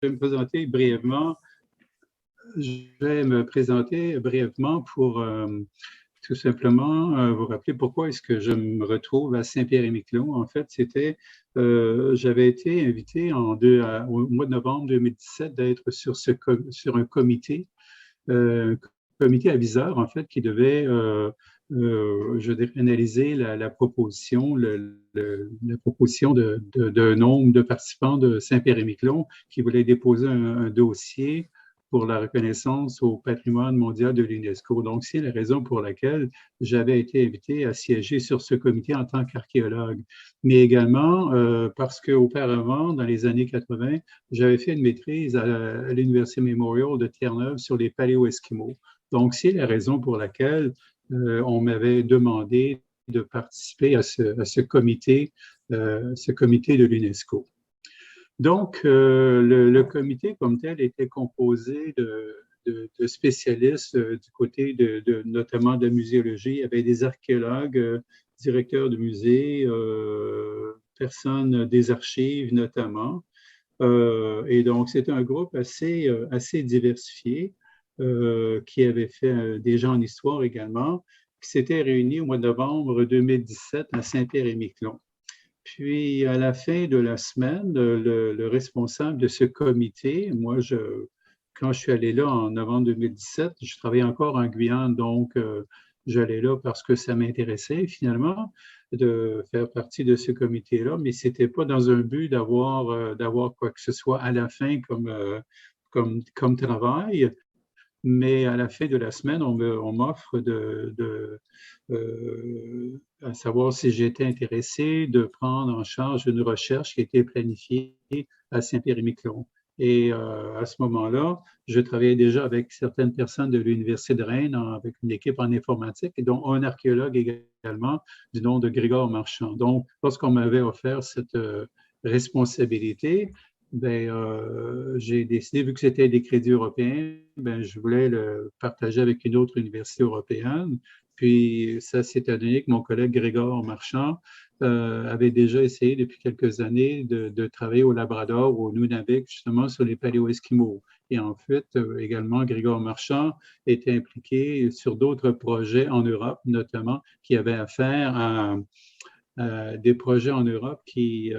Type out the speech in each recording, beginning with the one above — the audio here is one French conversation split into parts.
vais me présenter brièvement. Je vais me présenter brièvement pour tout simplement vous rappeler pourquoi est-ce que je me retrouve à Saint-Pierre-et-Miquelon. En fait, j'avais été invité au mois de novembre 2017 d'être sur un comité aviseur, en fait, qui devait, je dirais, analyser la proposition, la proposition d'un nombre de participants de Saint-Pierre-et-Miquelon qui voulaient déposer un dossier pour la reconnaissance au patrimoine mondial de l'UNESCO. Donc, c'est la raison pour laquelle j'avais été invité à siéger sur ce comité en tant qu'archéologue, mais également parce qu'auparavant, dans les années 80, j'avais fait une maîtrise à l'Université Memorial de Terre-Neuve sur les paléo-esquimaux. Donc, c'est la raison pour laquelle on m'avait demandé de participer à ce comité de l'UNESCO. Donc, le comité comme tel était composé de spécialistes du côté notamment de muséologie. Il y avait des archéologues, directeurs de musées, personnes des archives notamment. Et donc, c'est un groupe assez diversifié qui avait fait des gens en histoire également, qui s'était réuni au mois de novembre 2017 à Saint-Pierre-et-Miquelon. Puis, à la fin de la semaine, le responsable de ce comité, quand je suis allé là en novembre 2017, je travaillais encore en Guyane, donc j'allais là parce que ça m'intéressait finalement de faire partie de ce comité-là, mais ce n'était pas dans un but d'avoir quoi que ce soit à la fin comme travail. Mais à la fin de la semaine, on m'offre à savoir si j'étais intéressé de prendre en charge une recherche qui était planifiée à Saint-Pierre-et-Miquelon. Et à ce moment-là, je travaillais déjà avec certaines personnes de l'Université de Rennes, avec une équipe en informatique, et dont un archéologue également du nom de Grégor Marchand. Donc, lorsqu'on m'avait offert cette responsabilité, j'ai décidé, vu que c'était des crédits européens, je voulais le partager avec une autre université européenne. Puis, ça s'est donné que mon collègue Grégor Marchand avait déjà essayé depuis quelques années de travailler au Labrador, au Nunavik, justement sur les paléo-esquimaux. Et en fait, également, Grégor Marchand était impliqué sur d'autres projets en Europe, notamment, qui avaient affaire à des projets en Europe qui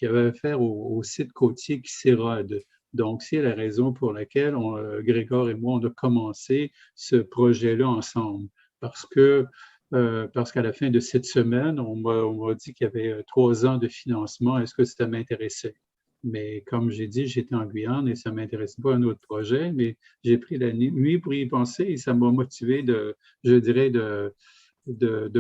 avaient affaire au site côtier qui s'érode. Donc, c'est la raison pour laquelle Grégor et moi, on a commencé ce projet-là ensemble. Parce qu'à la fin de cette semaine, on m'a dit qu'il y avait 3 ans de financement. Est-ce que ça m'intéressait? Mais comme j'ai dit, j'étais en Guyane et ça ne m'intéressait pas un autre projet, mais j'ai pris la nuit pour y penser et ça m'a motivé de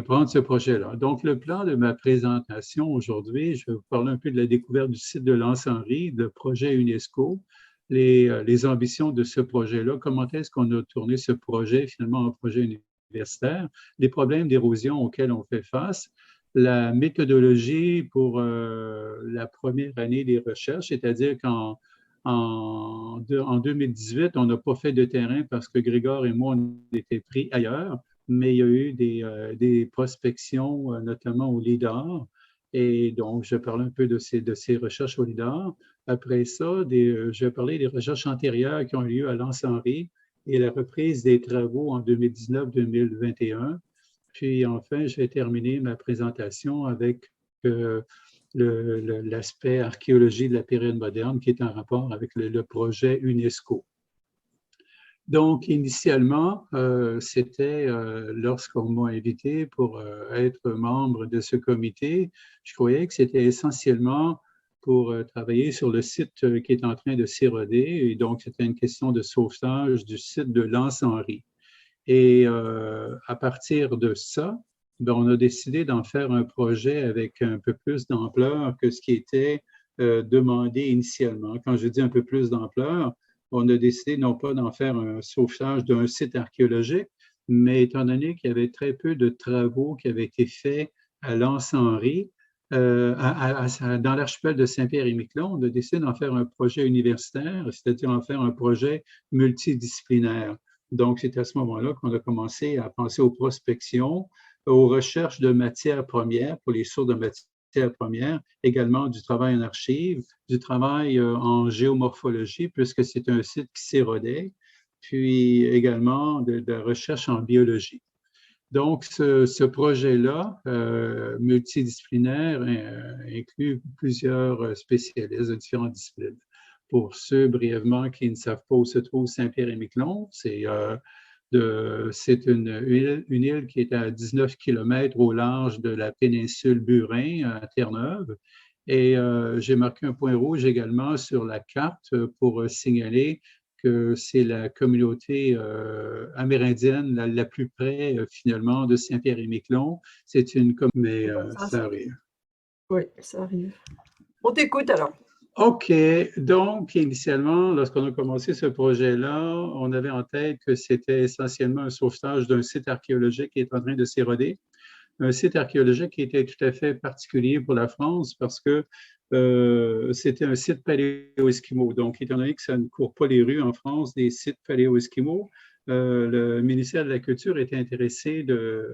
prendre ce projet-là. Donc, le plan de ma présentation aujourd'hui, je vais vous parler un peu de la découverte du site de l'Anse-Henri, le projet UNESCO, les ambitions de ce projet-là, comment est-ce qu'on a tourné ce projet finalement en projet universitaire, les problèmes d'érosion auxquels on fait face, la méthodologie pour la première année des recherches, c'est-à-dire en 2018, on n'a pas fait de terrain parce que Grégor et moi, on était pris ailleurs, mais il y a eu des prospections, notamment au LIDAR. Et donc, je parle un peu de ces recherches au LIDAR. Après ça, je vais parler des recherches antérieures qui ont eu lieu à l'Anse-Henri et la reprise des travaux en 2019-2021. Puis enfin, je vais terminer ma présentation avec l'aspect archéologie de la période moderne qui est en rapport avec le projet UNESCO. Donc, initialement, c'était lorsqu'on m'a invité pour être membre de ce comité, je croyais que c'était essentiellement pour travailler sur le site qui est en train de s'éroder. Et donc, c'était une question de sauvetage du site de l'Anse-Henri. Et à partir de ça, on a décidé d'en faire un projet avec un peu plus d'ampleur que ce qui était demandé initialement. Quand je dis un peu plus d'ampleur, on a décidé non pas d'en faire un sauvetage d'un site archéologique, mais étant donné qu'il y avait très peu de travaux qui avaient été faits à l'Anse-Henri, dans l'archipel de Saint-Pierre-et-Miquelon, on a décidé d'en faire un projet universitaire, c'est-à-dire en faire un projet multidisciplinaire. Donc, c'est à ce moment-là qu'on a commencé à penser aux prospections, aux recherches de matières premières pour les sources de matières matières premières, également du travail en archives, du travail en géomorphologie, puisque c'est un site qui s'érodait, puis également de la recherche en biologie. Donc, ce projet-là, multidisciplinaire, inclut plusieurs spécialistes de différentes disciplines. Pour ceux brièvement qui ne savent pas où se trouve Saint-Pierre-et-Miquelon, c'est une île qui est à 19 km au large de la péninsule Burin, à Terre-Neuve. Et j'ai marqué un point rouge également sur la carte pour signaler que c'est la communauté amérindienne la plus près, finalement, de Saint-Pierre-et-Miquelon. C'est une communauté, mais ça arrive. Oui, ça arrive. On t'écoute alors. OK. Donc, initialement, lorsqu'on a commencé ce projet-là, on avait en tête que c'était essentiellement un sauvetage d'un site archéologique qui est en train de s'éroder. Un site archéologique qui était tout à fait particulier pour la France parce que c'était un site paléo-esquimau. Donc, étant donné que ça ne court pas les rues en France des sites paléo-esquimaux, le ministère de la Culture était intéressé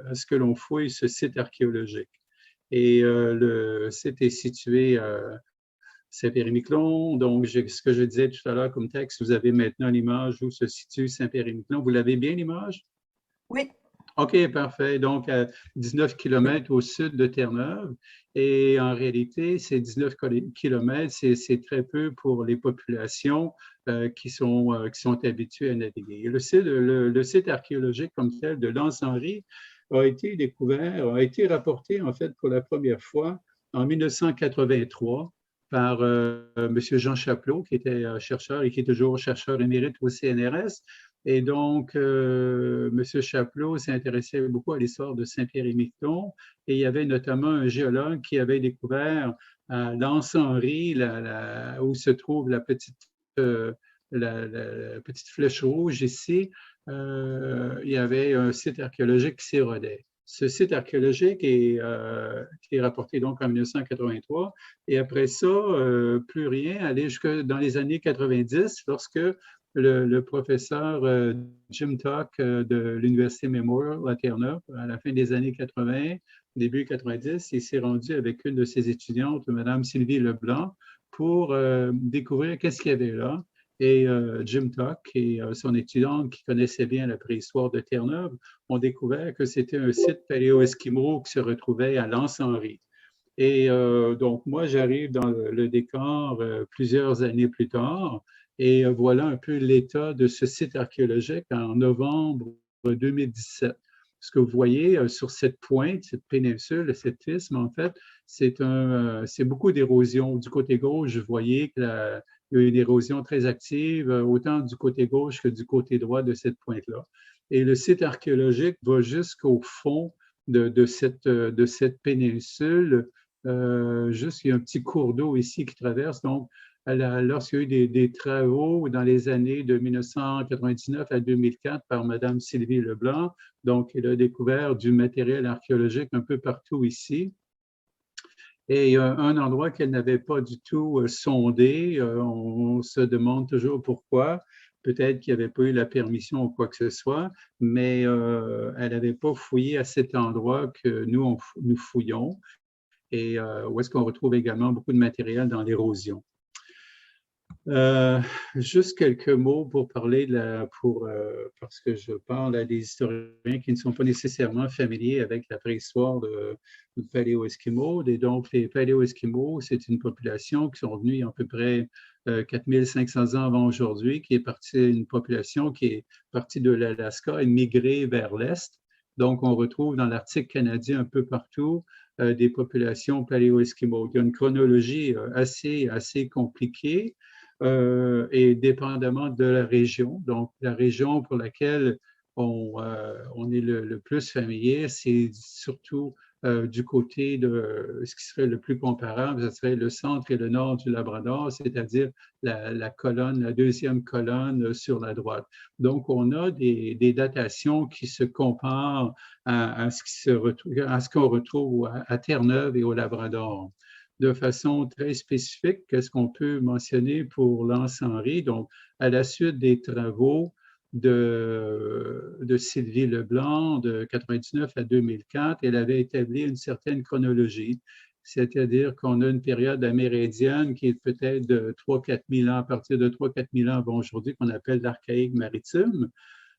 à ce que l'on fouille ce site archéologique. Et le site est situé à Saint-Pierre-et-Miquelon. Donc, ce que je disais tout à l'heure comme texte, vous avez maintenant l'image où se situe Saint-Pierre-et-Miquelon. Vous l'avez bien, l'image? Oui. OK, parfait. Donc, à 19 km au sud de Terre-Neuve. Et en réalité, ces 19 km, c'est très peu pour les populations qui sont habituées à naviguer. Le site archéologique comme tel de l'Anse-Henri a été découvert, a été rapporté en fait pour la première fois en 1983 par M. Jean Chapelot, qui était chercheur et qui est toujours chercheur émérite au CNRS. Et donc, M. Chapelot s'est intéressé beaucoup à l'histoire de Saint-Pierre-et-Miquelon. Et il y avait notamment un géologue qui avait découvert à l'Anse-Henri, où se trouve la petite flèche rouge ici, il y avait un site archéologique qui s'érodait. Ce site archéologique qui est rapporté donc en 1983. Et après ça, plus rien, aller jusque dans les années 90, lorsque le professeur Jim Tuck de l'Université Memorial à Terre-Neuve, à la fin des années 80, début 90, il s'est rendu avec une de ses étudiantes, Mme Sylvie Leblanc, pour découvrir qu'est-ce qu'il y avait là. Et Jim Tuck et son étudiante qui connaissait bien la préhistoire de Terre-Neuve ont découvert que c'était un site paléo-esquimau qui se retrouvait à l'Anse-Henri. Et donc, moi, j'arrive dans le décor plusieurs années plus tard et voilà un peu l'état de ce site archéologique en novembre 2017. Ce que vous voyez sur cette pointe, cette péninsule, cet isthme, en fait, c'est beaucoup d'érosion. Du côté gauche, vous voyez qu'il y a une érosion très active, autant du côté gauche que du côté droit de cette pointe-là. Et le site archéologique va jusqu'au fond de cette péninsule. Juste, il y a un petit cours d'eau ici qui traverse. Donc, lorsqu'il y a eu des travaux dans les années de 1999 à 2004 par Mme Sylvie Leblanc, donc elle a découvert du matériel archéologique un peu partout ici. Et un endroit qu'elle n'avait pas du tout sondé, on se demande toujours pourquoi. Peut-être qu'il n'y avait pas eu la permission ou quoi que ce soit, mais elle n'avait pas fouillé à cet endroit que nous fouillons et où est-ce qu'on retrouve également beaucoup de matériel dans l'érosion. Juste quelques mots pour parler parce que je parle à des historiens qui ne sont pas nécessairement familiers avec la préhistoire du paléo-esquimau. Et donc, les paléo-esquimaux, c'est une population qui sont venus à peu près 4500 ans avant aujourd'hui, une population qui est partie de l'Alaska et migrée vers l'Est. Donc, on retrouve dans l'Arctique canadien un peu partout des populations paléo-esquimaux. Il y a une chronologie assez compliquée. Et dépendamment de la région. Donc, la région pour laquelle on est le plus familier, c'est surtout du côté de ce qui serait le plus comparable, ce serait le centre et le nord du Labrador, c'est-à-dire la deuxième colonne sur la droite. Donc, on a des datations qui se comparent à ce qu'on retrouve à Terre-Neuve et au Labrador. De façon très spécifique, qu'est-ce qu'on peut mentionner pour l'Anse-Henri? Donc, à la suite des travaux de Sylvie Leblanc de 1999 à 2004, elle avait établi une certaine chronologie. c'est-à-dire qu'on a une période amérindienne qui est peut-être de 3-4 000 ans, à partir de 3-4 000 ans avant aujourd'hui, qu'on appelle l'archaïque maritime.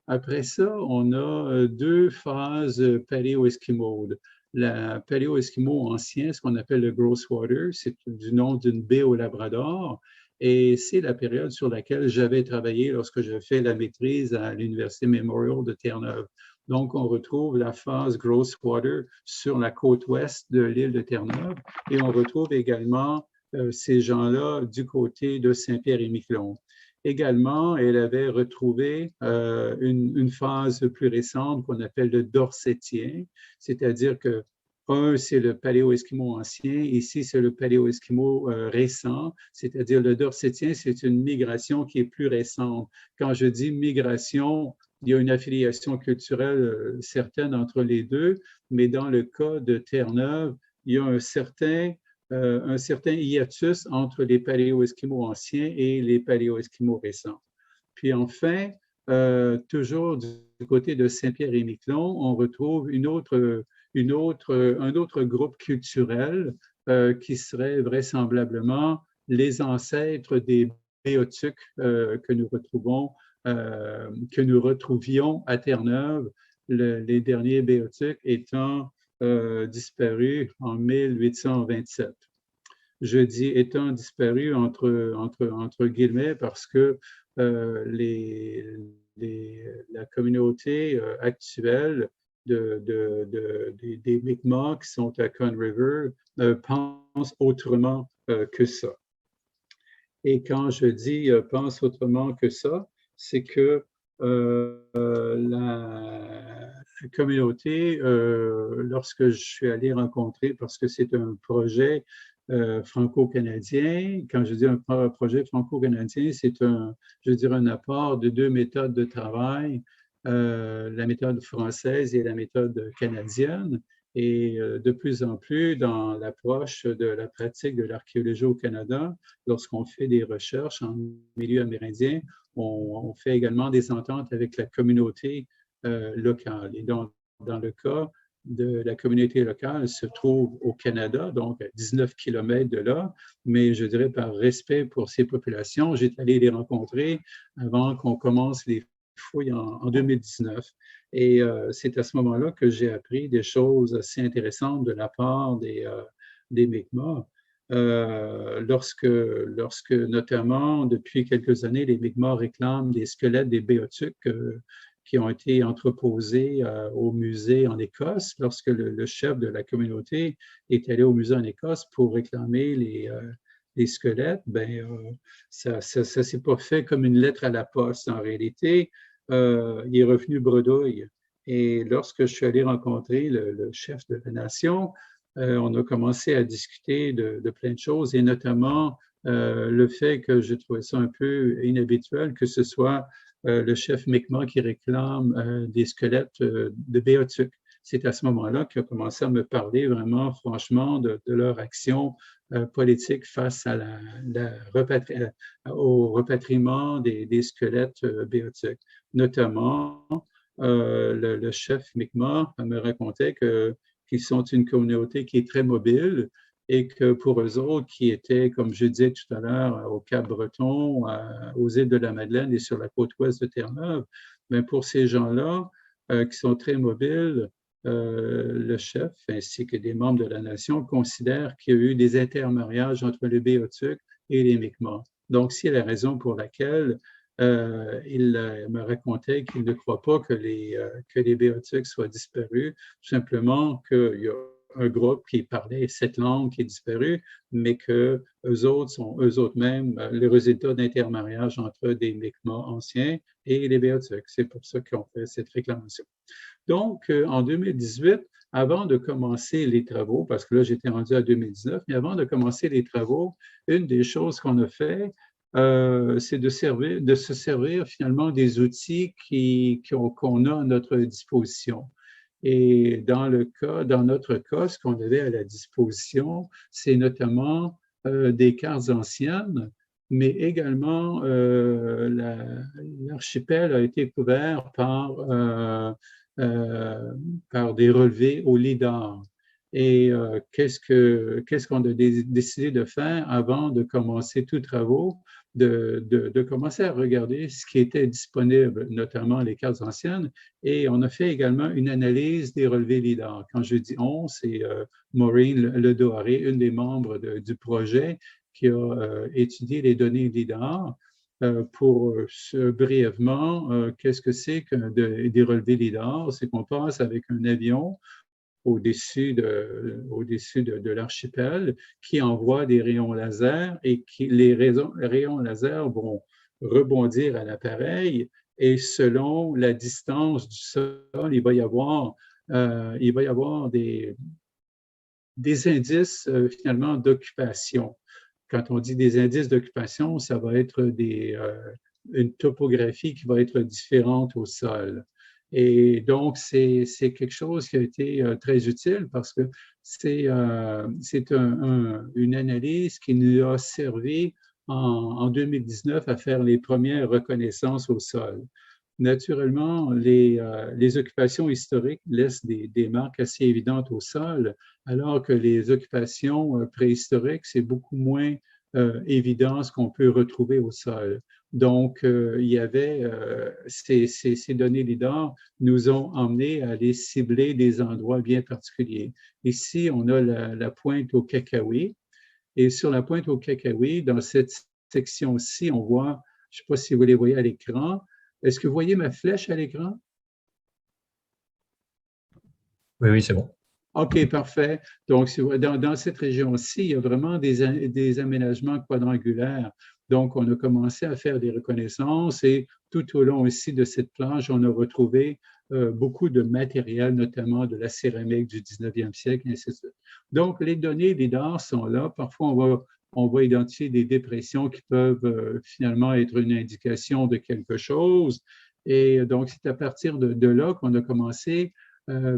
Après ça, on a deux phases paléo-esquimaudes. La paléo-esquimau ancien, ce qu'on appelle le Grosswater, c'est du nom d'une baie au Labrador, et c'est la période sur laquelle j'avais travaillé lorsque j'ai fait la maîtrise à l'Université Memorial de Terre-Neuve. Donc, on retrouve la phase Grosswater sur la côte ouest de l'île de Terre-Neuve, et on retrouve également ces gens-là du côté de Saint-Pierre-et-Miquelon. Également, elle avait retrouvé une phase plus récente qu'on appelle le dorsétien, c'est-à-dire que un, c'est le paléo-esquimau ancien, ici, c'est le paléo-esquimau récent, c'est-à-dire le dorsétien, c'est une migration qui est plus récente. Quand je dis migration, il y a une affiliation culturelle certaine entre les deux, mais dans le cas de Terre-Neuve, il y a un certain hiatus entre les paléo-esquimaux anciens et les paléo-esquimaux récents. Puis enfin, toujours du côté de Saint-Pierre-et-Miquelon, on retrouve un autre groupe culturel qui serait vraisemblablement les ancêtres des béotucs que nous retrouvions à Terre-Neuve, les derniers béotucs étant disparu en 1827. Je dis étant disparu entre guillemets parce que la communauté actuelle des Mi'kmaq qui sont à Conne River pense autrement que ça. Et quand je dis pense autrement que ça, c'est que la communauté, lorsque je suis allé rencontrer, parce que c'est un projet franco-canadien, quand je dis un projet franco-canadien, c'est un apport de deux méthodes de travail, la méthode française et la méthode canadienne. Et de plus en plus, dans l'approche de la pratique de l'archéologie au Canada, lorsqu'on fait des recherches en milieu amérindien, on fait également des ententes avec la communauté locale. Et donc, dans le cas de la communauté locale, elle se trouve au Canada, donc à 19 km de là, mais je dirais par respect pour ces populations, j'ai allé les rencontrer avant qu'on commence les fouilles en 2019. Et c'est à ce moment-là que j'ai appris des choses assez intéressantes de la part des Mi'kmaq. Lorsque notamment, depuis quelques années, les Mi'kmaq réclament des squelettes des béotucs qui ont été entreposés au musée en Écosse, lorsque le chef de la communauté est allé au musée en Écosse pour réclamer les squelettes, ça ne s'est pas fait comme une lettre à la poste. En réalité, il est revenu bredouille. Et lorsque je suis allé rencontrer le chef de la nation, on a commencé à discuter de plein de choses, et notamment le fait que j'ai trouvé ça un peu inhabituel que ce soit le chef Mi'kmaq qui réclame des squelettes de béotucs. C'est à ce moment-là qu'il a commencé à me parler vraiment franchement de leur action politique face à au repatriement des squelettes béotucs. Notamment, le chef Mi'kmaq me racontait qu'ils sont une communauté qui est très mobile et que pour eux autres, qui étaient, comme je disais tout à l'heure, au Cap-Breton, aux îles de la Madeleine et sur la côte ouest de Terre-Neuve, mais pour ces gens-là qui sont très mobiles, le chef ainsi que des membres de la nation considèrent qu'il y a eu des intermariages entre les béotucs et les Mi'kmaq. Donc, c'est la raison pour laquelle il me racontait qu'il ne croit pas que les béotucs soient disparus, tout simplement qu'il y a un groupe qui parlait cette langue qui est disparue, mais que eux autres sont eux autres mêmes les résultats d'intermariage entre des Mi'kmaq anciens et les béotucs. C'est pour ça qu'on fait cette réclamation. Donc, en 2018, avant de commencer les travaux, parce que là, j'étais rendu à 2019, mais avant de commencer les travaux, une des choses qu'on a fait, c'est de se servir finalement des outils qu'on a à notre disposition. Et dans notre cas, ce qu'on avait à la disposition, c'est notamment des cartes anciennes, mais également l'archipel a été couvert par des relevés au lidar. Et qu'est-ce qu'on a décidé de faire avant de commencer tous travaux, de commencer à regarder ce qui était disponible, notamment les cartes anciennes, et on a fait également une analyse des relevés LIDAR. Quand je dis on, c'est Maureen Ledoaré, une des membres du projet, qui a étudié les données LIDAR. Pour brièvement, qu'est-ce que c'est que des relevés LIDAR? C'est qu'on passe avec un avion au-dessus de l'archipel qui envoie des rayons laser et les rayons laser vont rebondir à l'appareil et selon la distance du sol, il va y avoir des indices finalement d'occupation. Quand on dit des indices d'occupation, ça va être une topographie qui va être différente au sol. Et donc, c'est quelque chose qui a été très utile parce que c'est une analyse qui nous a servi en 2019 à faire les premières reconnaissances au sol. Naturellement, les occupations historiques laissent des marques assez évidentes au sol, alors que les occupations préhistoriques, c'est beaucoup moins évident ce qu'on peut retrouver au sol. Donc, il y avait ces données LIDAR nous ont emmenés à aller cibler des endroits bien particuliers. Ici, on a la pointe au Cacaoui. Et sur la pointe au Cacaoui, dans cette section-ci, on voit, je ne sais pas si vous les voyez à l'écran, est-ce que vous voyez ma flèche à l'écran? Oui, oui, c'est bon. OK, parfait. Donc, dans cette région-ci, il y a vraiment des aménagements quadrangulaires. Donc, on a commencé à faire des reconnaissances et tout au long aussi de cette plage, on a retrouvé beaucoup de matériel, notamment de la céramique du 19e siècle, et ainsi de suite. Donc, les données LIDAR sont là. Parfois, on va identifier des dépressions qui peuvent finalement être une indication de quelque chose. Et donc, c'est à partir de là qu'on a commencé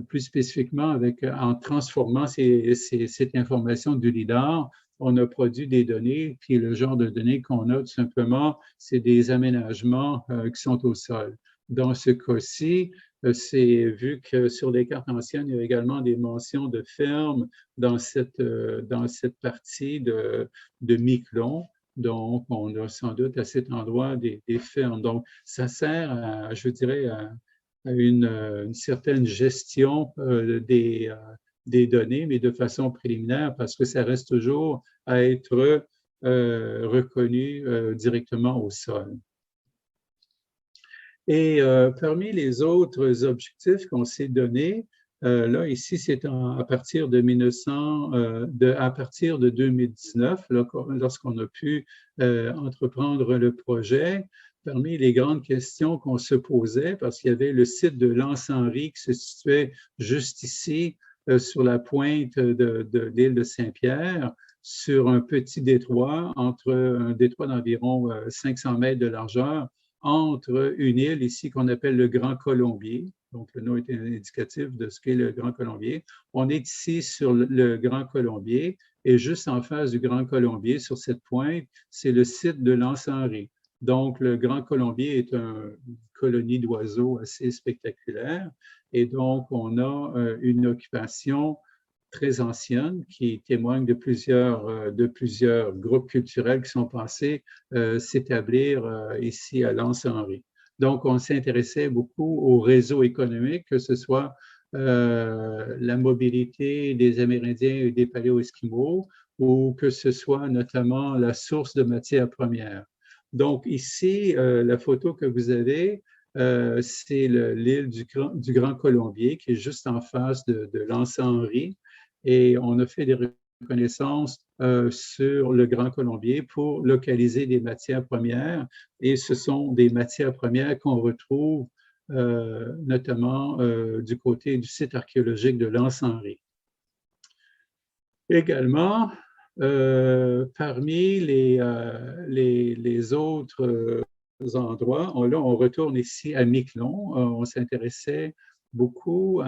plus spécifiquement en transformant cette information du LIDAR, on a produit des données, puis le genre de données qu'on a tout simplement, c'est des aménagements qui sont au sol. Dans ce cas-ci, c'est vu que sur les cartes anciennes, il y a également des mentions de fermes dans cette partie de Miquelon. Donc, on a sans doute à cet endroit des fermes. Donc, ça sert à, je dirais, à une certaine gestion des données, mais de façon préliminaire, parce que ça reste toujours à être reconnu directement au sol. Et parmi les autres objectifs qu'on s'est donnés, là, ici, c'est à partir de 2019, lorsqu'on a pu entreprendre le projet. Parmi les grandes questions qu'on se posait, parce qu'il y avait le site de l'Anse-Henri qui se situait juste ici, sur la pointe de l'île de Saint-Pierre, sur un petit détroit, un détroit d'environ 500 mètres de largeur, entre une île ici qu'on appelle le Grand Colombier. Donc, le nom est indicatif de ce qu'est le Grand Colombier. On est ici sur le Grand Colombier et juste en face du Grand Colombier, sur cette pointe, c'est le site de l'Anse-Henri. Donc, le Grand Colombier est une colonie d'oiseaux assez spectaculaire et donc, on a une occupation très ancienne qui témoigne de plusieurs groupes culturels qui sont passés s'établir ici à l'Anse-Henri. Donc, on s'intéressait beaucoup au réseau économique, que ce soit la mobilité des Amérindiens et des Paléo-Esquimaux, ou que ce soit notamment la source de matières premières. Donc, ici, la photo que vous avez, c'est l'île du Grand Colombier, qui est juste en face de l'Anse-Henri. Et on a fait des reconnaissances sur le Grand Colombier pour localiser des matières premières. Et ce sont des matières premières qu'on retrouve notamment du côté du site archéologique de l'Anse-Henri. Également, parmi les autres endroits, là, on retourne ici à Miquelon. On s'intéressait beaucoup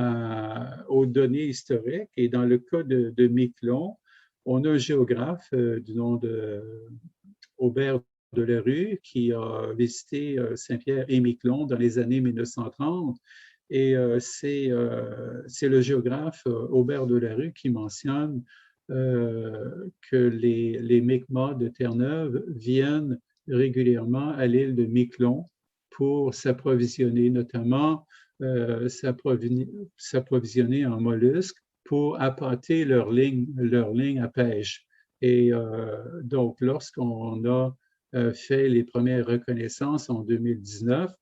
aux données historiques. Et dans le cas de Miquelon, on a un géographe du nom d'Aubert Delerue qui a visité Saint-Pierre et Miquelon dans les années 1930. Et c'est le géographe Aubert de la Rue qui mentionne que les Mi'kmaq de Terre-Neuve viennent régulièrement à l'île de Miquelon pour s'approvisionner, notamment s'approvisionner en mollusques pour appâter leur ligne à pêche. Et donc, lorsqu'on a fait les premières reconnaissances en 2019,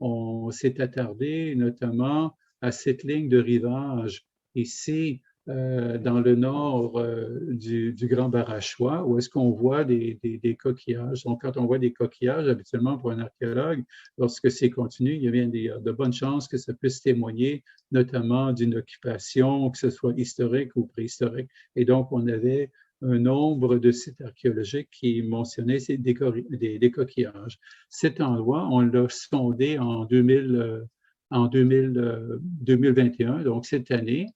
on s'est attardé notamment à cette ligne de rivage ici dans le nord du Grand Barachois, où est-ce qu'on voit des coquillages. Donc, quand on voit des coquillages, habituellement pour un archéologue, lorsque c'est continu, il y a bien de bonnes chances que ça puisse témoigner notamment d'une occupation, que ce soit historique ou préhistorique. Et donc, on avait un nombre de sites archéologiques qui mentionnaient des coquillages. Cet endroit, on l'a sondé en 2021, donc cette année,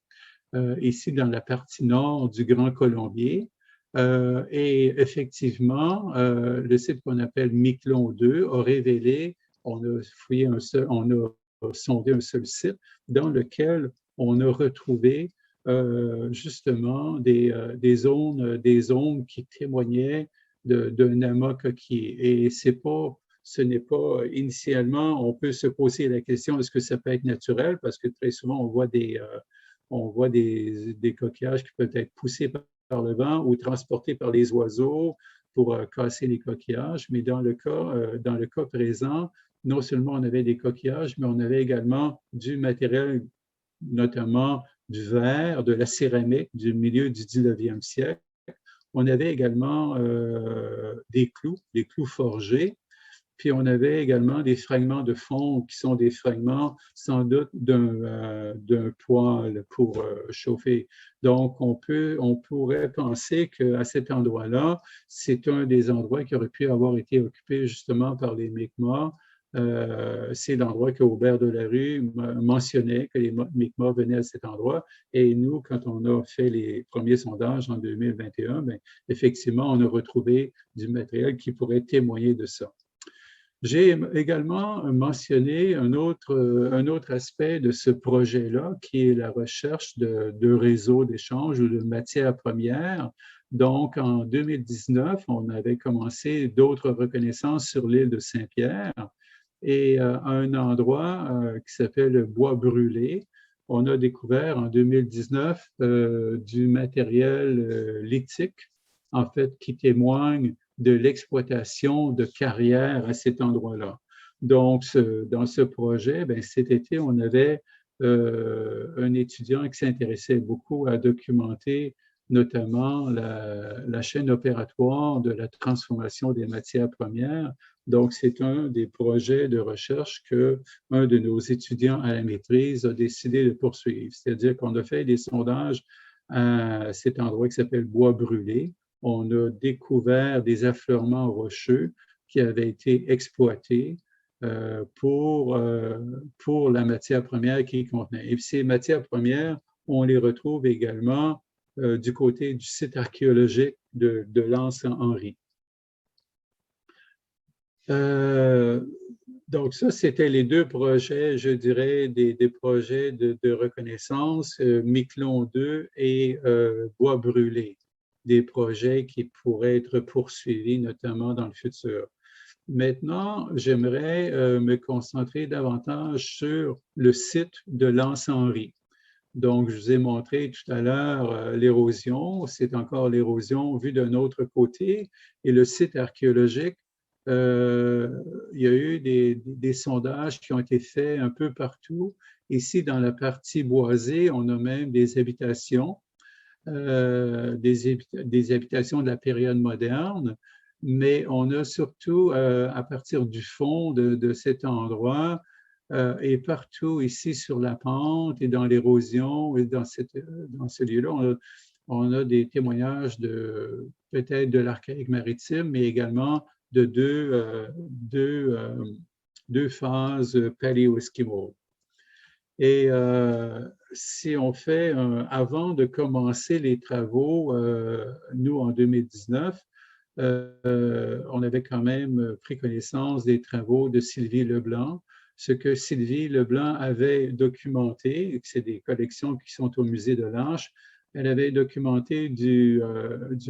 ici dans la partie nord du Grand Colombier. Et effectivement, le site qu'on appelle Miquelon 2 a révélé, on a sondé un seul site dans lequel on a retrouvé justement des zones qui témoignaient d'un amas coquillé. Et ce n'est pas initialement, on peut se poser la question, est-ce que ça peut être naturel? Parce que très souvent, on voit des coquillages qui peuvent être poussés par le vent ou transportés par les oiseaux pour casser les coquillages. Mais dans le cas présent, non seulement on avait des coquillages, mais on avait également du matériel, notamment du verre, de la céramique du milieu du 19e siècle. On avait également des clous forgés. Puis on avait également des fragments de fond qui sont des fragments sans doute d'un poêle pour chauffer. Donc on pourrait penser qu'à cet endroit-là, c'est un des endroits qui aurait pu avoir été occupé justement par les Mi'kmaq. C'est l'endroit que Aubert de la Rue mentionnait, que les Mi'kmaq venaient à cet endroit. Et nous, quand on a fait les premiers sondages en 2021, bien, effectivement, on a retrouvé du matériel qui pourrait témoigner de ça. J'ai également mentionné un autre aspect de ce projet-là, qui est la recherche de réseaux d'échange ou de matières premières. Donc, en 2019, on avait commencé d'autres reconnaissances sur l'île de Saint-Pierre et à un endroit qui s'appelle le Bois Brûlé. On a découvert en 2019 du matériel lithique, en fait, qui témoigne de l'exploitation de carrières à cet endroit-là. Donc, dans ce projet, bien, cet été, on avait un étudiant qui s'intéressait beaucoup à documenter notamment la chaîne opératoire de la transformation des matières premières. Donc, c'est un des projets de recherche qu'un de nos étudiants à la maîtrise a décidé de poursuivre. C'est-à-dire qu'on a fait des sondages à cet endroit qui s'appelle Bois Brûlé. On a découvert des affleurements rocheux qui avaient été exploités pour la matière première qu'ils contenaient. Et ces matières premières, on les retrouve également du côté du site archéologique de l'Anse-Henri. Donc ça, c'était les deux projets, je dirais, des projets de reconnaissance, Miquelon 2 et Bois Brûlé, des projets qui pourraient être poursuivis, notamment dans le futur. Maintenant, j'aimerais me concentrer davantage sur le site de l'Anse-Henri. Donc, je vous ai montré tout à l'heure l'érosion, c'est encore l'érosion vue d'un autre côté, et le site archéologique, il y a eu des sondages qui ont été faits un peu partout. Ici, dans la partie boisée, on a même des habitations, des habitations de la période moderne, mais on a surtout, à partir du fond de cet endroit, et partout ici sur la pente et dans l'érosion et dans ce lieu-là, on a des témoignages peut-être de l'archaïque maritime, mais également de deux phases paléo-esquimaux. Et si on fait, avant de commencer les travaux, nous en 2019, on avait quand même pris connaissance des travaux de Sylvie Leblanc, ce que Sylvie Leblanc avait documenté, c'est des collections qui sont au musée de l'Arche. Elle avait documenté du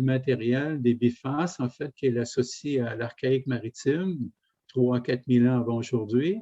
matériel, des bifaces, en fait, qui est associé à l'archaïque maritime, 3 à 4 000 ans avant aujourd'hui.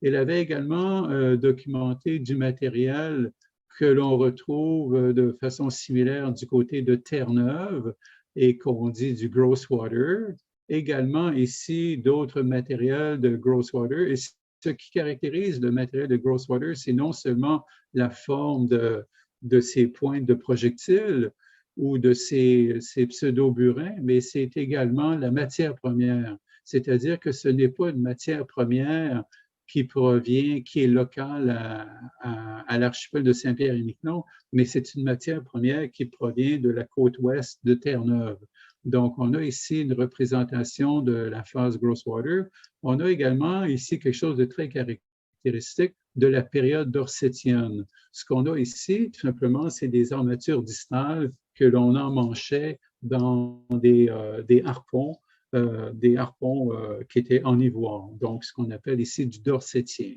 Elle avait également documenté du matériel que l'on retrouve de façon similaire du côté de Terre-Neuve et qu'on dit du Grosswater. Également ici, d'autres matériels de Grosswater. Et ce qui caractérise le matériel de Grosswater, c'est non seulement la forme de ces pointes de projectiles ou de ces pseudo-burins, mais c'est également la matière première. C'est-à-dire que ce n'est pas une matière première qui provient, qui est locale à l'archipel de Saint-Pierre-et-Miquelon, mais c'est une matière première qui provient de la côte ouest de Terre-Neuve. Donc, on a ici une représentation de la phase Grosswater. On a également ici quelque chose de très caractéristique de la période dorsétienne. Ce qu'on a ici, tout simplement, c'est des armatures distales que l'on emmanchait dans des harpons qui étaient en ivoire, donc ce qu'on appelle ici du dorsétien.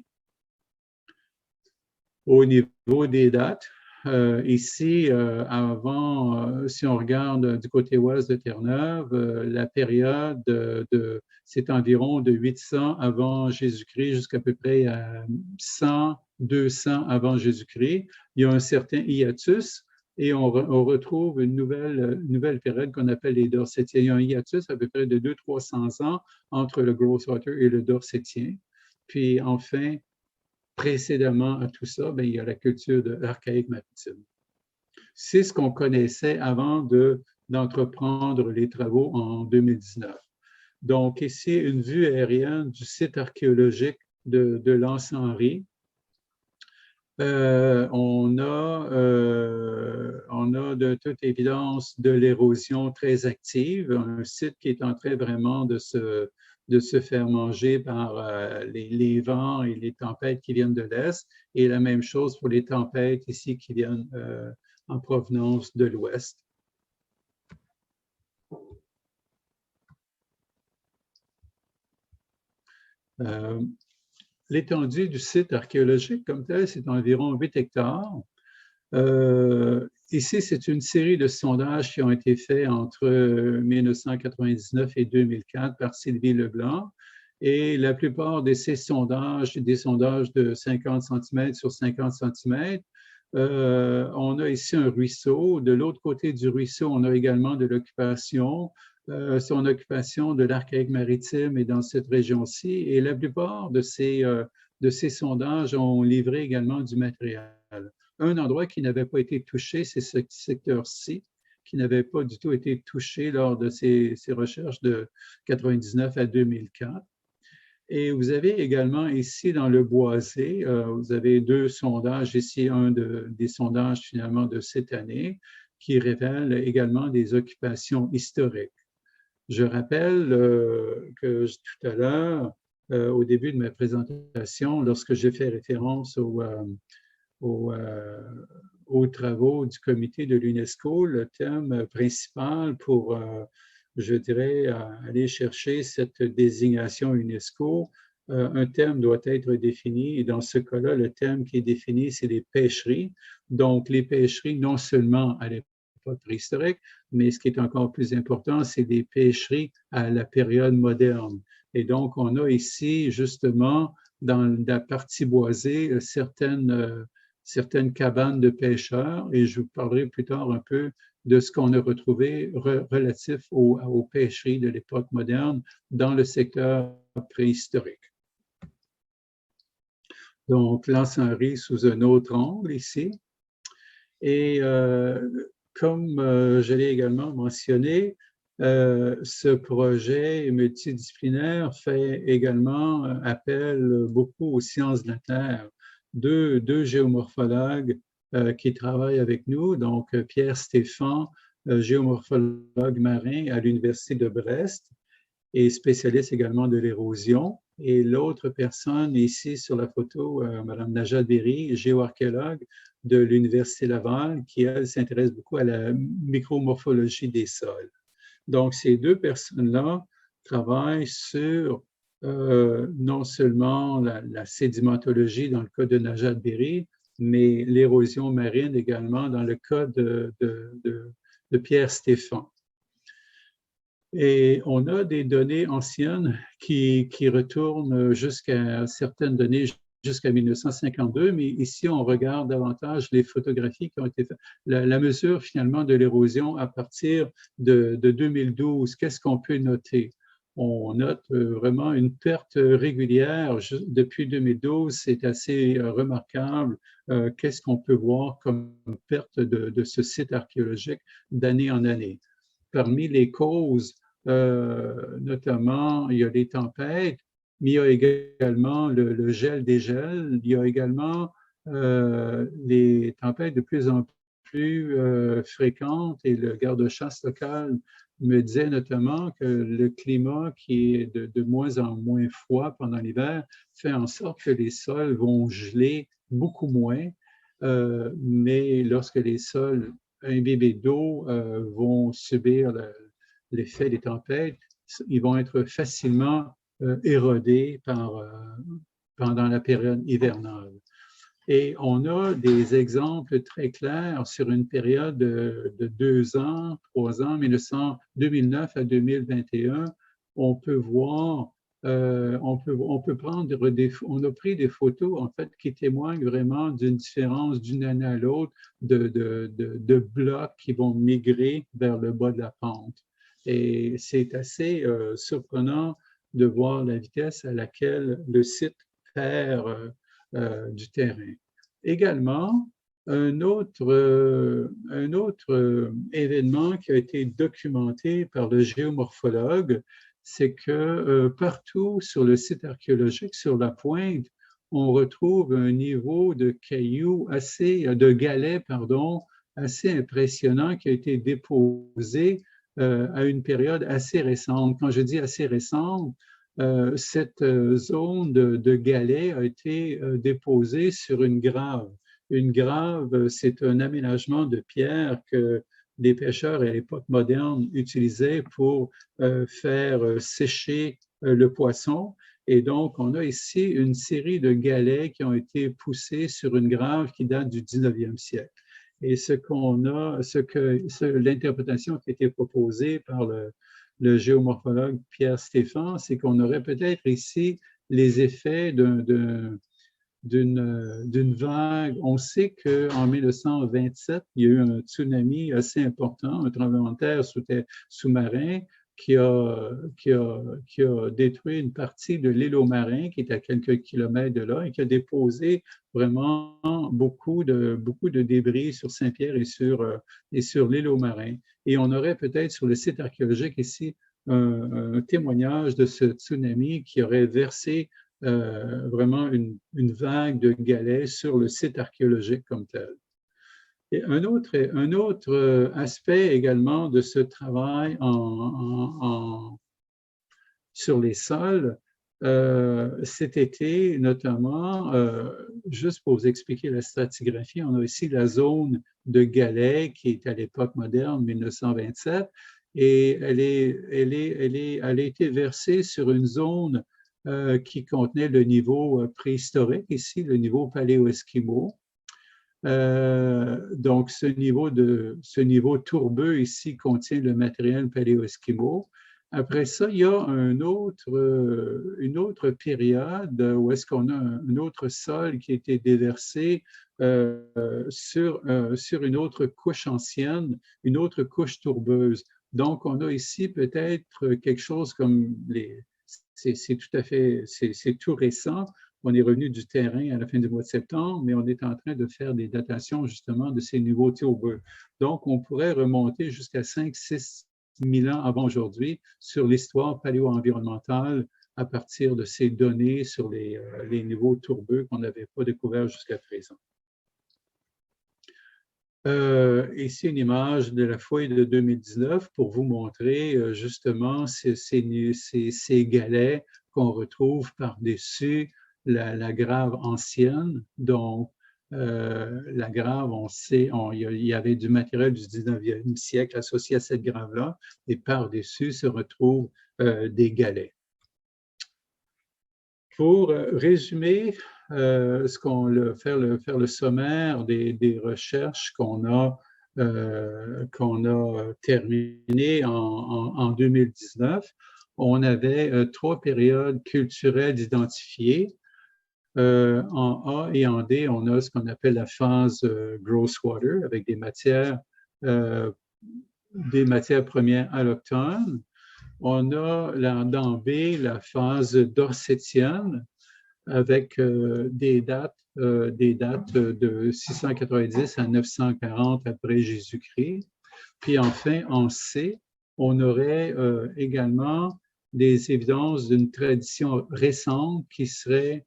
Au niveau des dates, ici, si on regarde du côté ouest de Terre-Neuve, la période c'est environ de 800 avant Jésus-Christ jusqu'à peu près à 100, 200 avant Jésus-Christ. Il y a un certain hiatus et on retrouve une nouvelle période qu'on appelle les Dorsétiens. Il y a un hiatus à peu près de 200-300 ans entre le Grosswater et le Dorsétien. Puis enfin, précédemment à tout ça, il y a la culture de l'archaïque maritime. C'est ce qu'on connaissait avant d'entreprendre les travaux en 2019. Donc ici, une vue aérienne du site archéologique de l'Anse-Henri. On a de toute évidence de l'érosion très active, un site qui est en train vraiment de se faire manger par les vents et les tempêtes qui viennent de l'Est, et la même chose pour les tempêtes ici qui viennent en provenance de l'Ouest. L'étendue du site archéologique comme tel, c'est environ 8 hectares. Ici, c'est une série de sondages qui ont été faits entre 1999 et 2004 par Sylvie Leblanc. Et la plupart de ces sondages, des sondages de 50 cm sur 50 cm, on a ici un ruisseau. De l'autre côté du ruisseau, on a également de l'occupation. Son occupation de l'archaïque maritime est dans cette région-ci. Et la plupart de ces sondages ont livré également du matériel. Un endroit qui n'avait pas été touché, c'est ce secteur-ci, qui n'avait pas du tout été touché lors de ces recherches de 1999 à 2004. Et vous avez également ici dans le boisé, vous avez 2 sondages, ici des sondages finalement de cette année, qui révèlent également des occupations historiques. Je rappelle que tout à l'heure, au début de ma présentation, lorsque j'ai fait référence aux travaux du comité de l'UNESCO, le thème principal pour, je dirais, aller chercher cette désignation UNESCO, un thème doit être défini. Et dans ce cas-là, le thème qui est défini, c'est les pêcheries. Donc, les pêcheries, non seulement à l'époque préhistorique, mais ce qui est encore plus important, c'est des pêcheries à la période moderne. Et donc, on a ici, justement, dans la partie boisée, certaines cabanes de pêcheurs, et je vous parlerai plus tard un peu de ce qu'on a retrouvé relatif aux pêcheries de l'époque moderne dans le secteur préhistorique. Donc, l'Anse-Henri sous un autre angle ici. Et comme je l'ai également mentionné, ce projet multidisciplinaire fait également appel beaucoup aux sciences de la Terre. Deux géomorphologues qui travaillent avec nous, donc Pierre Stéphan, géomorphologue marin à l'Université de Brest et spécialiste également de l'érosion. Et l'autre personne ici sur la photo, Mme Najat Berry, géoarchéologue de l'Université Laval, qui, elle, s'intéresse beaucoup à la micromorphologie des sols. Donc, ces 2 personnes-là travaillent sur non seulement la sédimentologie dans le cas de Najat Berry, mais l'érosion marine également dans le cas de Pierre Stéphan. Et on a des données anciennes qui retournent jusqu'à certaines données jusqu'à 1952, mais ici, on regarde davantage les photographies qui ont été faites. La mesure, finalement, de l'érosion à partir de 2012, qu'est-ce qu'on peut noter? On note vraiment une perte régulière depuis 2012. C'est assez remarquable. Qu'est-ce qu'on peut voir comme perte de ce site archéologique d'année en année? Parmi les causes, notamment, il y a les tempêtes, mais il y a également le gel-dégel, il y a également les tempêtes de plus en plus fréquentes, et le garde-chasse local me disait notamment que le climat qui est de moins en moins froid pendant l'hiver fait en sorte que les sols vont geler beaucoup moins, mais lorsque les sols imbibés d'eau vont subir l'effet des tempêtes, ils vont être facilement érodés pendant la période hivernale. Et on a des exemples très clairs sur une période de 2 ans, 3 ans, 2009 à 2021. On peut voir, on peut prendre on a pris des photos en fait qui témoignent vraiment d'une différence d'une année à l'autre de blocs qui vont migrer vers le bas de la pente. Et c'est assez surprenant de voir la vitesse à laquelle le site perd du terrain. Également, un autre événement qui a été documenté par le géomorphologue, c'est que partout sur le site archéologique, sur la pointe, on retrouve un niveau de cailloux de galets, pardon, assez impressionnant qui a été déposé à une période assez récente. Quand je dis assez récente, cette zone de galets a été déposée sur une grave. Une grave, c'est un aménagement de pierre que les pêcheurs à l'époque moderne utilisaient pour faire sécher le poisson. Et donc, on a ici une série de galets qui ont été poussés sur une grave qui date du 19e siècle. Et l'interprétation qui a été proposée par le géomorphologue Pierre Stéphan, c'est qu'on aurait peut-être ici les effets d'une vague. On sait qu'en 1927, il y a eu un tsunami assez important, un tremblement de terre sous-marin qui a détruit une partie de l'îlot marin qui est à quelques kilomètres de là et qui a déposé vraiment beaucoup de débris sur Saint-Pierre et sur l'îlot marin. Et on aurait peut-être sur le site archéologique ici un témoignage de ce tsunami qui aurait versé vraiment une vague de galets sur le site archéologique comme tel. Et un autre aspect également de ce travail sur les sols, cet été notamment, juste pour vous expliquer la stratigraphie, on a ici la zone de galets qui est à l'époque moderne, 1927, et elle a été versée sur une zone qui contenait le niveau préhistorique, ici le niveau paléo-esquimau. Donc, ce niveau tourbeux ici contient le matériel paléo-esquimau. Après ça, il y a une autre période où est-ce qu'on a un autre sol qui a été déversé sur une autre couche ancienne, une autre couche tourbeuse. Donc, on a ici peut-être quelque chose comme c'est tout récent. On est revenu du terrain à la fin du mois de septembre, mais on est en train de faire des datations justement de ces niveaux tourbeux. Donc, on pourrait remonter jusqu'à 5-6 000 ans avant aujourd'hui sur l'histoire paléo-environnementale à partir de ces données sur les niveaux tourbeux qu'on n'avait pas découverts jusqu'à présent. Ici, une image de la fouille de 2019 pour vous montrer justement ces galets qu'on retrouve par-dessus la grave ancienne. Donc, la grave, on sait, il y avait du matériel du 19e siècle associé à cette grave-là, et par-dessus se retrouvent des galets. Pour résumer, faire le sommaire des recherches qu'on a terminées en 2019, on avait 3 périodes culturelles identifiées. En A et en D, on a ce qu'on appelle la phase gross water avec des matières premières alloctones. On a dans B la phase dorsetienne avec des dates de 690 à 940 après Jésus-Christ. Puis enfin, en C, on aurait également des évidences d'une tradition récente qui serait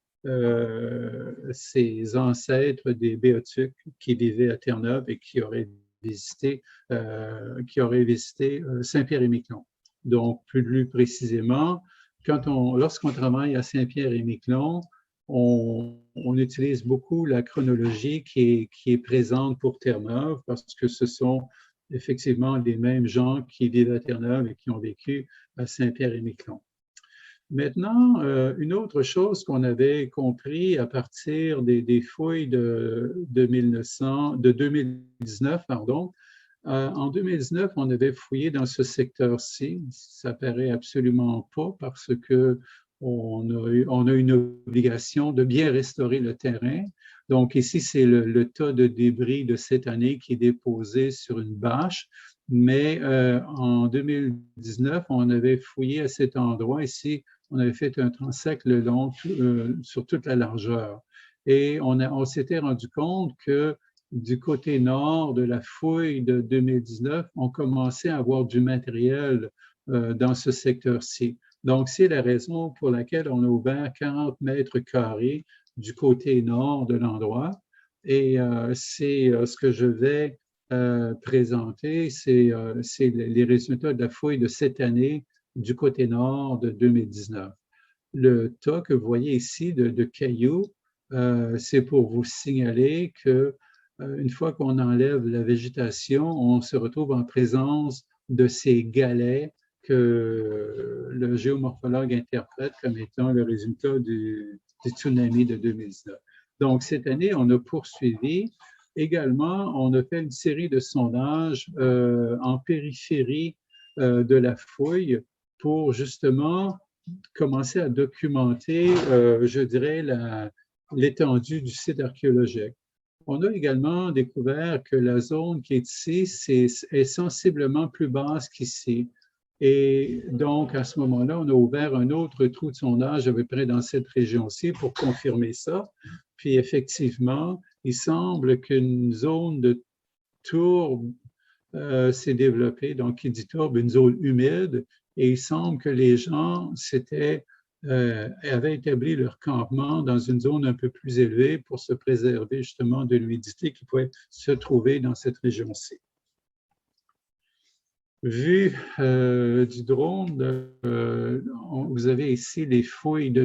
ces ancêtres des Béotiques qui vivaient à Terre-Neuve et qui auraient visité Saint-Pierre-et-Miquelon. Donc, plus précisément, lorsqu'on travaille à Saint-Pierre-et-Miquelon, on utilise beaucoup la chronologie qui est présente pour Terre-Neuve parce que ce sont effectivement les mêmes gens qui vivent à Terre-Neuve et qui ont vécu à Saint-Pierre-et-Miquelon. Maintenant, une autre chose qu'on avait compris à partir des fouilles de 2019, en 2019, on avait fouillé dans ce secteur-ci. Ça paraît absolument pas parce que on a une obligation de bien restaurer le terrain. Donc ici, c'est le tas de débris de cette année qui est déposé sur une bâche. Mais en 2019, on avait fouillé à cet endroit ici. On avait fait un transect le long sur toute la largeur. Et on s'était rendu compte que du côté nord de la fouille de 2019, on commençait à avoir du matériel dans ce secteur-ci. Donc, c'est la raison pour laquelle on a ouvert 40 mètres carrés du côté nord de l'endroit. Et c'est ce que je vais présenter, c'est les résultats de la fouille de cette année du côté nord de 2019. Le tas que vous voyez ici de cailloux, c'est pour vous signaler que une fois qu'on enlève la végétation, on se retrouve en présence de ces galets que le géomorphologue interprète comme étant le résultat du tsunami de 2019. Donc, cette année, on a poursuivi. Également, on a fait une série de sondages en périphérie de la fouille pour justement commencer à documenter, je dirais, l'étendue du site archéologique. On a également découvert que la zone qui est ici est sensiblement plus basse qu'ici. Et donc, à ce moment-là, on a ouvert un autre trou de sondage à peu près dans cette région-ci pour confirmer ça. Puis effectivement, il semble qu'une zone de tourbe s'est développée. Donc, qui dit tourbe, une zone humide. Et il semble que les gens avaient établi leur campement dans une zone un peu plus élevée pour se préserver justement de l'humidité qui pouvait se trouver dans cette région-ci. Vue du drone, vous avez ici les fouilles de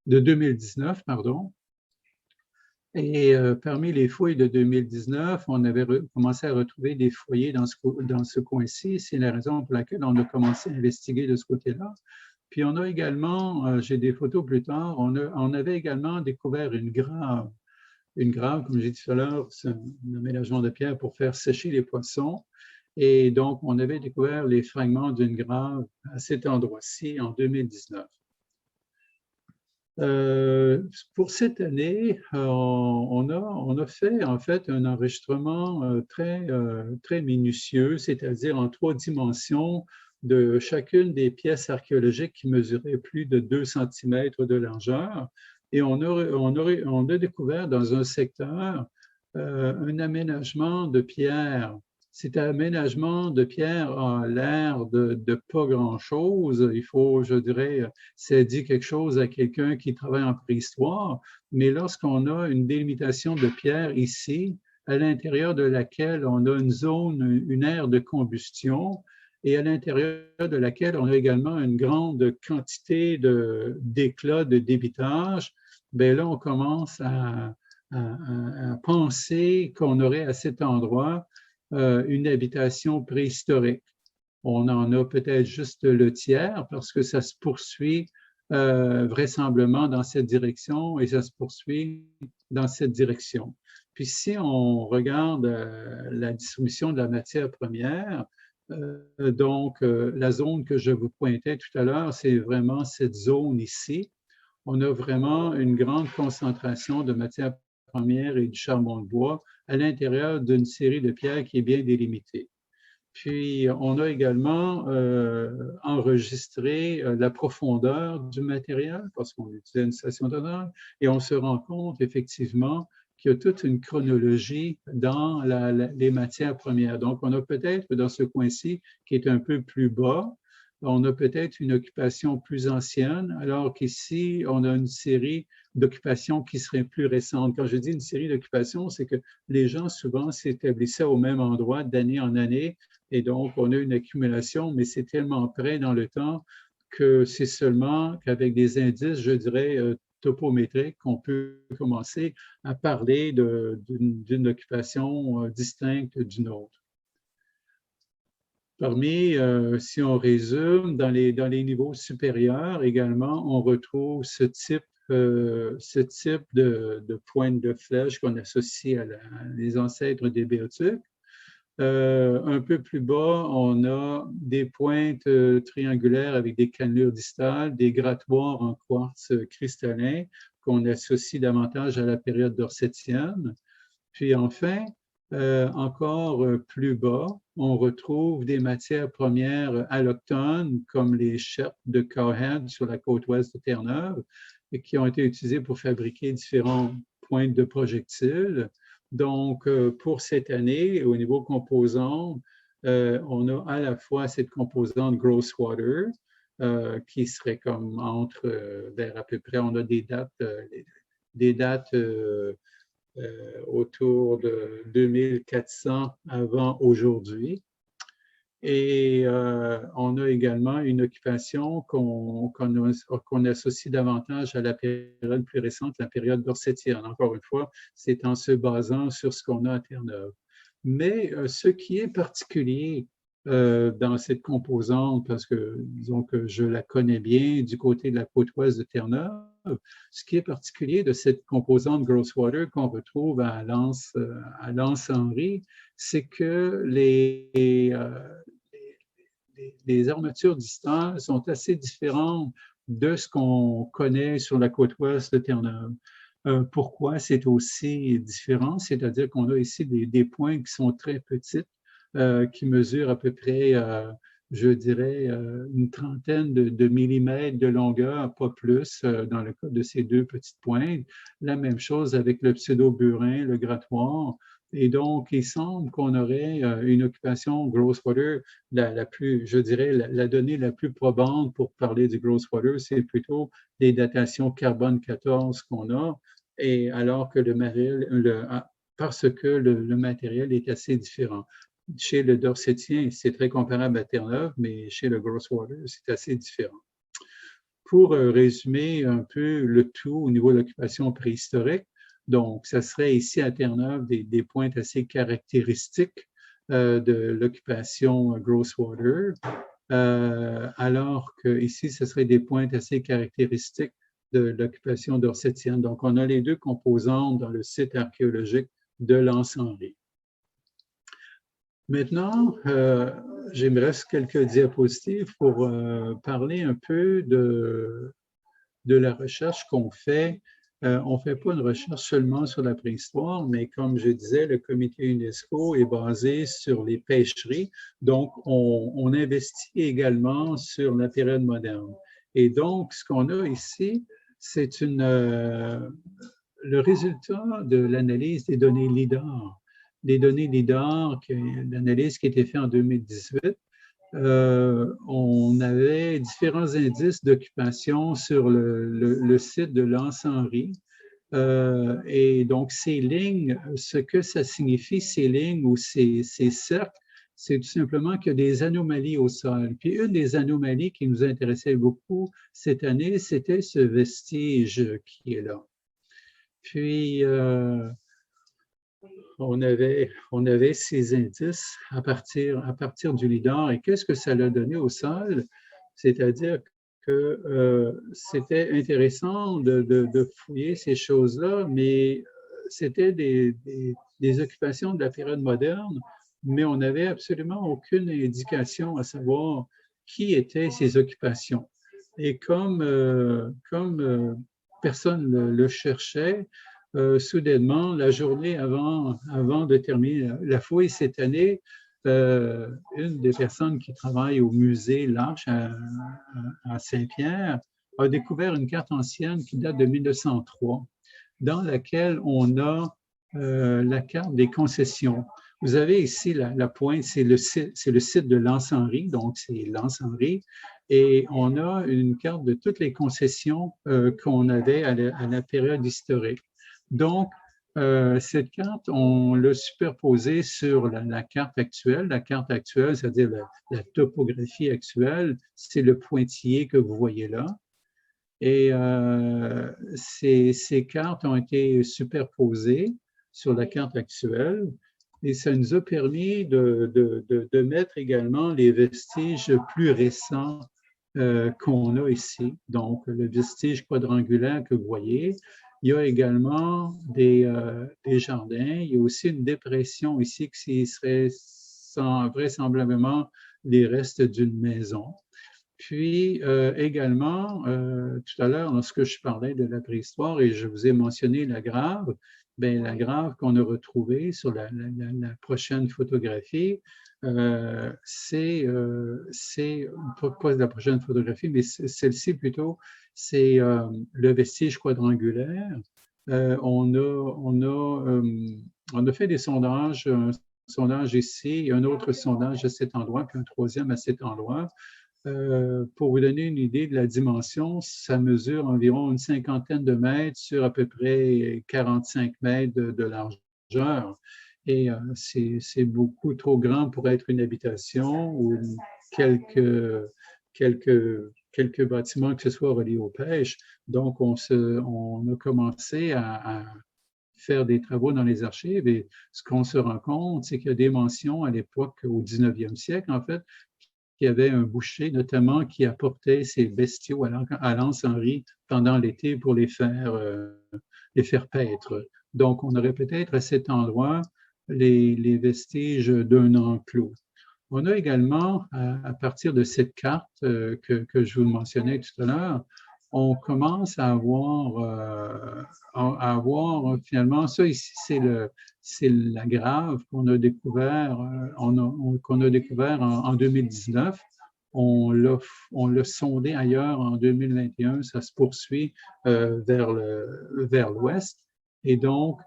2019, pardon. Et parmi les fouilles de 2019, on avait commencé à retrouver des foyers dans ce coin-ci. C'est la raison pour laquelle on a commencé à investiguer de ce côté-là. Puis on a également, j'ai des photos plus tard, on avait également découvert une grave. Une grave, comme j'ai dit tout à l'heure, c'est un aménagement de pierre pour faire sécher les poissons. Et donc, on avait découvert les fragments d'une grave à cet endroit-ci en 2019. Pour cette année, on a fait en fait un enregistrement très minutieux, c'est-à-dire en 3 dimensions de chacune des pièces archéologiques qui mesuraient plus de 2 cm de largeur. Et on a découvert dans un secteur un aménagement de pierre. Cet aménagement de pierre a l'air de pas grand-chose. Il faut, je dirais, ça dit quelque chose à quelqu'un qui travaille en préhistoire, mais lorsqu'on a une délimitation de pierre ici, à l'intérieur de laquelle on a une zone, une aire de combustion, et à l'intérieur de laquelle on a également une grande quantité d'éclats de débitage, bien là, on commence à penser qu'on aurait à cet endroit une habitation préhistorique. On en a peut-être juste le tiers parce que ça se poursuit vraisemblablement dans cette direction et ça se poursuit dans cette direction. Puis si on regarde la distribution de la matière première, donc la zone que je vous pointais tout à l'heure, c'est vraiment cette zone ici. On a vraiment une grande concentration de matière première et du charbon de bois à l'intérieur d'une série de pierres qui est bien délimitée. Puis, on a également enregistré la profondeur du matériel parce qu'on utilisait une station d'honneur et on se rend compte effectivement qu'il y a toute une chronologie dans les matières premières. Donc, on a peut-être dans ce coin-ci qui est un peu plus bas, on a peut-être une occupation plus ancienne, alors qu'ici, on a une série d'occupations qui seraient plus récentes. Quand je dis une série d'occupations, c'est que les gens souvent s'établissaient au même endroit d'année en année et donc on a une accumulation, mais c'est tellement près dans le temps que c'est seulement qu'avec des indices, je dirais, topométriques qu'on peut commencer à parler d'une occupation distincte d'une autre. Parmi, si on résume, dans les niveaux supérieurs également, on retrouve ce type de pointe de flèche qu'on associe à les ancêtres des Béotiques. Un peu plus bas, on a des pointes triangulaires avec des cannelures distales, des grattoirs en quartz cristallin qu'on associe davantage à la période dorsétienne. Puis enfin, encore plus bas, on retrouve des matières premières allochtones comme les chèpes de Cowhead sur la côte ouest de Terre-Neuve et qui ont été utilisées pour fabriquer différentes pointes de projectiles. Donc, pour cette année, au niveau composante, on a à la fois cette composante Grosswater qui serait comme entre, vers à peu près, on a des dates autour de 2400 avant aujourd'hui. Et on a également une occupation qu'on associe davantage à la période plus récente, la période dorsétienne. Encore une fois, c'est en se basant sur ce qu'on a à Terre-Neuve. Mais ce qui est particulier dans cette composante, parce que disons que je la connais bien du côté de la côte ouest de Terre-Neuve, ce qui est particulier de cette composante Grosswater qu'on retrouve à Lance-Henry, c'est que les armatures distales sont assez différentes de ce qu'on connaît sur la côte ouest de Terre-Neuve. Pourquoi c'est aussi différent? C'est-à-dire qu'on a ici des points qui sont très petites, qui mesurent à peu près, je dirais, une trentaine de millimètres de longueur, pas plus, dans le cas de ces deux petites pointes. La même chose avec le pseudo-burin, le grattoir. Et donc, il semble qu'on aurait une occupation Grosswater la plus, je dirais, la donnée la plus probante pour parler du Grosswater, c'est plutôt les datations carbone 14 qu'on a, et alors que parce que le matériel est assez différent. Chez le Dorsétien, c'est très comparable à Terre-Neuve, mais chez le Grosswater, c'est assez différent. Pour résumer un peu le tout au niveau de l'occupation préhistorique, donc, ça serait ici à Terre-Neuve des pointes assez caractéristiques de l'occupation Grosswater, alors qu'ici, ce serait des pointes assez caractéristiques de l'occupation dorsétienne. Donc, on a les deux composantes dans le site archéologique de Lance-Henry. Maintenant, j'ai me reste quelques diapositives pour parler un peu de la recherche qu'on fait. On ne fait pas une recherche seulement sur la préhistoire, mais comme je disais, le comité UNESCO est basé sur les pêcheries. Donc, on investit également sur la période moderne. Et donc, ce qu'on a ici, c'est le résultat de l'analyse des données LIDAR. Les données LIDAR, l'analyse qui a été faite en 2018, on avait différents indices d'occupation sur le site de Lance-Henry. Et donc, ces lignes, ce que ça signifie, ces lignes ou ces cercles, c'est tout simplement qu'il y a des anomalies au sol. Puis, une des anomalies qui nous intéressait beaucoup cette année, c'était ce vestige qui est là. Puis, on avait ces indices à partir du LIDAR. Et qu'est-ce que ça l'a donné au sol? C'est-à-dire que c'était intéressant de fouiller ces choses-là, mais c'était des occupations de la période moderne, mais on n'avait absolument aucune indication à savoir qui étaient ces occupations. Et comme personne le cherchait, soudainement, la journée avant de terminer la fouille cette année, une des personnes qui travaille au musée L'Arche à Saint-Pierre a découvert une carte ancienne qui date de 1903, dans laquelle on a la carte des concessions. Vous avez ici la pointe, c'est le site de l'Anse-Henri, donc c'est l'Anse-Henri, et on a une carte de toutes les concessions qu'on avait à la période historique. Donc, cette carte, on l'a superposée sur la carte actuelle. La carte actuelle, c'est-à-dire la topographie actuelle, c'est le pointillé que vous voyez là. Et ces cartes ont été superposées sur la carte actuelle et ça nous a permis de mettre également les vestiges plus récents qu'on a ici. Donc, le vestige quadrangulaire que vous voyez. Il y a également des jardins. Il y a aussi une dépression ici qui serait vraisemblablement les restes d'une maison. Puis également, tout à l'heure, lorsque je parlais de la préhistoire et je vous ai mentionné la grave, bien, la grave qu'on a retrouvée sur la prochaine photographie, c'est pas la prochaine photographie, mais celle-ci plutôt, c'est le vestige quadrangulaire. On a fait des sondages, un sondage ici, un autre sondage à cet endroit, puis un troisième à cet endroit. Pour vous donner une idée de la dimension, ça mesure environ une cinquantaine de mètres sur à peu près 45 mètres de largeur. Et c'est beaucoup trop grand pour être une habitation ou quelques bâtiments que ce soit reliés aux pêches. Donc, on a commencé à faire des travaux dans les archives et ce qu'on se rend compte, c'est qu'il y a des mentions à l'époque, au 19e siècle, en fait, qu'il y avait un boucher, notamment, qui apportait ses bestiaux à l'Anse-Henri pendant l'été pour les faire paître. Donc, on aurait peut-être à cet endroit les vestiges d'un enclos. On a également, à partir de cette carte que je vous mentionnais tout à l'heure, on commence à avoir finalement, ça ici, c'est la grave qu'on a découvert, qu'on a découvert en 2019. On l'a sondé ailleurs en 2021, ça se poursuit vers l'ouest. Et donc,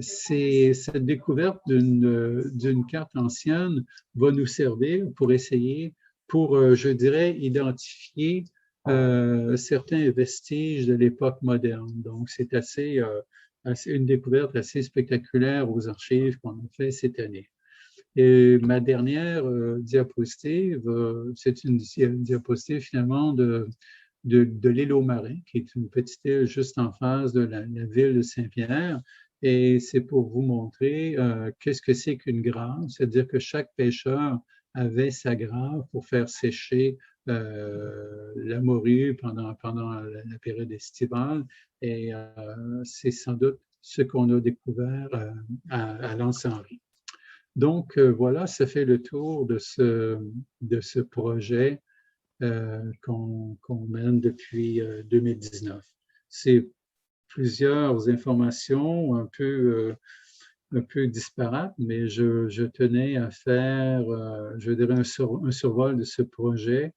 cette découverte d'une carte ancienne va nous servir pour essayer, je dirais, identifier certains vestiges de l'époque moderne. Donc, c'est une découverte assez spectaculaire aux archives qu'on a fait cette année. Et ma dernière diapositive, c'est une diapositive finalement de l'île aux Marins, qui est une petite île juste en face de la ville de Saint-Pierre. Et c'est pour vous montrer qu'est-ce que c'est qu'une grave, c'est-à-dire que chaque pêcheur avait sa grave pour faire sécher la morue pendant la période estivale. Et c'est sans doute ce qu'on a découvert à l'Anse-Henri. Donc, voilà, ça fait le tour de ce projet qu'on mène depuis 2019. C'est plusieurs informations un peu disparates, mais je tenais à faire, je dirais, un survol de ce projet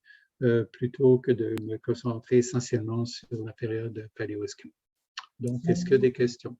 plutôt que de me concentrer essentiellement sur la période paléo-esquimau. Donc, est-ce qu'il y a des questions?